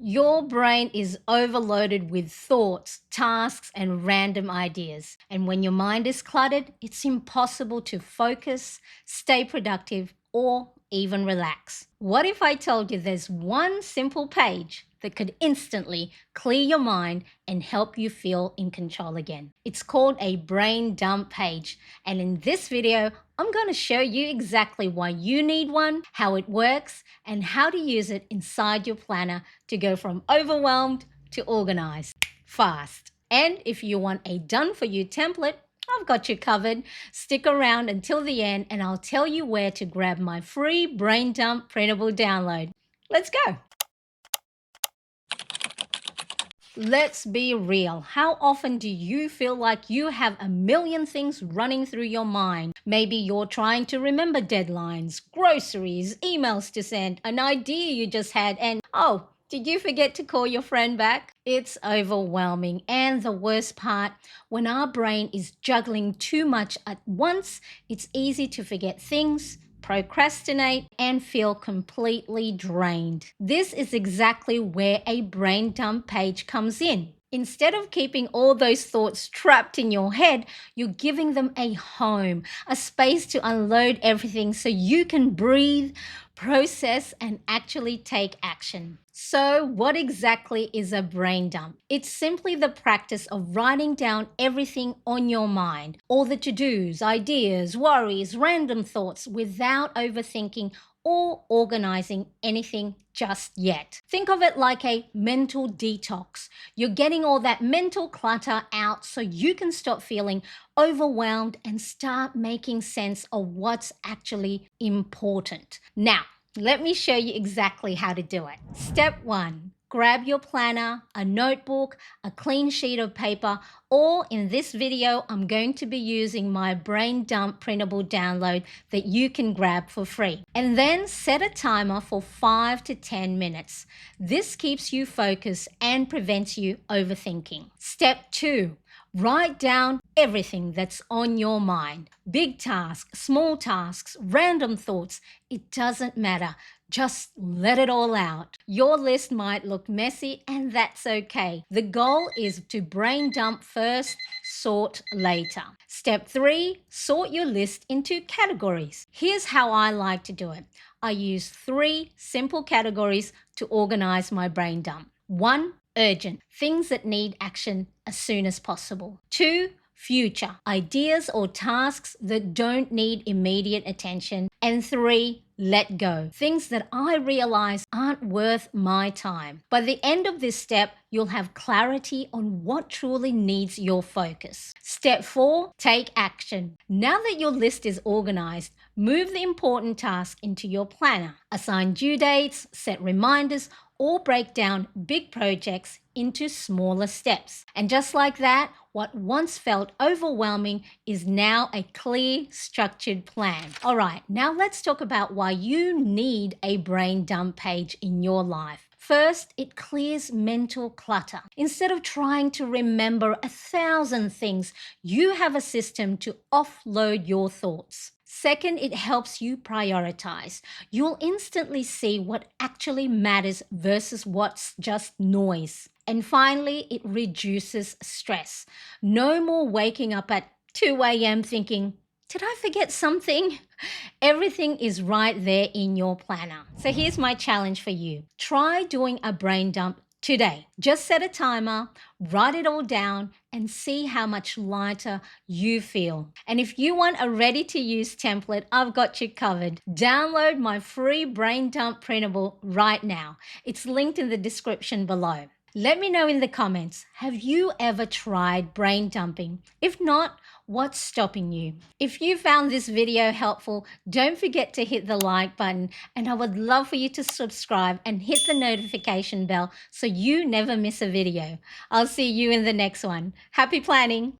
Your brain is overloaded with thoughts, tasks, and random ideas. And when your mind is cluttered, it's impossible to focus, stay productive, or even relax. What if I told you there's one simple page that could instantly clear your mind and help you feel in control again? It's called a brain dump page. And in this video, I'm going to show you exactly why you need one, how it works, and how to use it inside your planner to go from overwhelmed to organized fast. And if you want a done-for-you template, I've got you covered. Stick around until the end and I'll tell you where to grab my free brain dump printable download. Let's go. Let's be real. How often do you feel like you have a million things running through your mind? Maybe you're trying to remember deadlines, groceries, emails to send, an idea you just had, and oh, did you forget to call your friend back? It's overwhelming. And the worst part, when our brain is juggling too much at once, it's easy to forget things, procrastinate, and feel completely drained. This is exactly where a brain dump page comes in. Instead of keeping all those thoughts trapped in your head, you're giving them a home, a space to unload everything so you can breathe, process, and actually take action. So, what exactly is a brain dump? It's simply the practice of writing down everything on your mind, all the to-dos, ideas, worries, random thoughts, without overthinking or organizing anything just yet. Think of it like a mental detox. You're getting all that mental clutter out so you can stop feeling overwhelmed and start making sense of what's actually important. Now, let me show you exactly how to do it. Step 1. Grab your planner, a notebook, a clean sheet of paper, or in this video, I'm going to be using my brain dump printable download that you can grab for free. And then set a timer for 5 to 10 minutes. This keeps you focused and prevents you overthinking. Step 2. Write down everything that's on your mind. Big tasks, small tasks, random thoughts. It doesn't matter. Just let it all out. Your list might look messy, and that's okay. The goal is to brain dump first, sort later. Step 3, sort your list into categories. Here's how I like to do it. I use 3 simple categories to organize my brain dump. 1, urgent, things that need action as soon as possible. 2, future, ideas or tasks that don't need immediate attention. And 3, let go, things that I realize aren't worth my time. By the end of this step, you'll have clarity on what truly needs your focus. Step 4, take action. Now that your list is organized, move the important task into your planner. Assign due dates, set reminders, or break down big projects into smaller steps. And just like that, what once felt overwhelming is now a clear, structured plan. All right, now let's talk about why you need a brain dump page in your life. First, it clears mental clutter. Instead of trying to remember 1,000 things, you have a system to offload your thoughts. Second, it helps you prioritize. You'll instantly see what actually matters versus what's just noise. And finally, it reduces stress. No more waking up at 2 a.m. thinking, did I forget something? Everything is right there in your planner. So here's my challenge for you. Try doing a brain dump today. Just set a timer, write it all down, and see how much lighter you feel. And if you want a ready-to-use template, I've got you covered. Download my free brain dump printable right now. It's linked in the description below. Let me know in the comments, have you ever tried brain dumping? If not, what's stopping you? If you found this video helpful, don't forget to hit the like button, and I would love for you to subscribe and hit the notification bell so you never miss a video. I'll see you in the next one. Happy planning!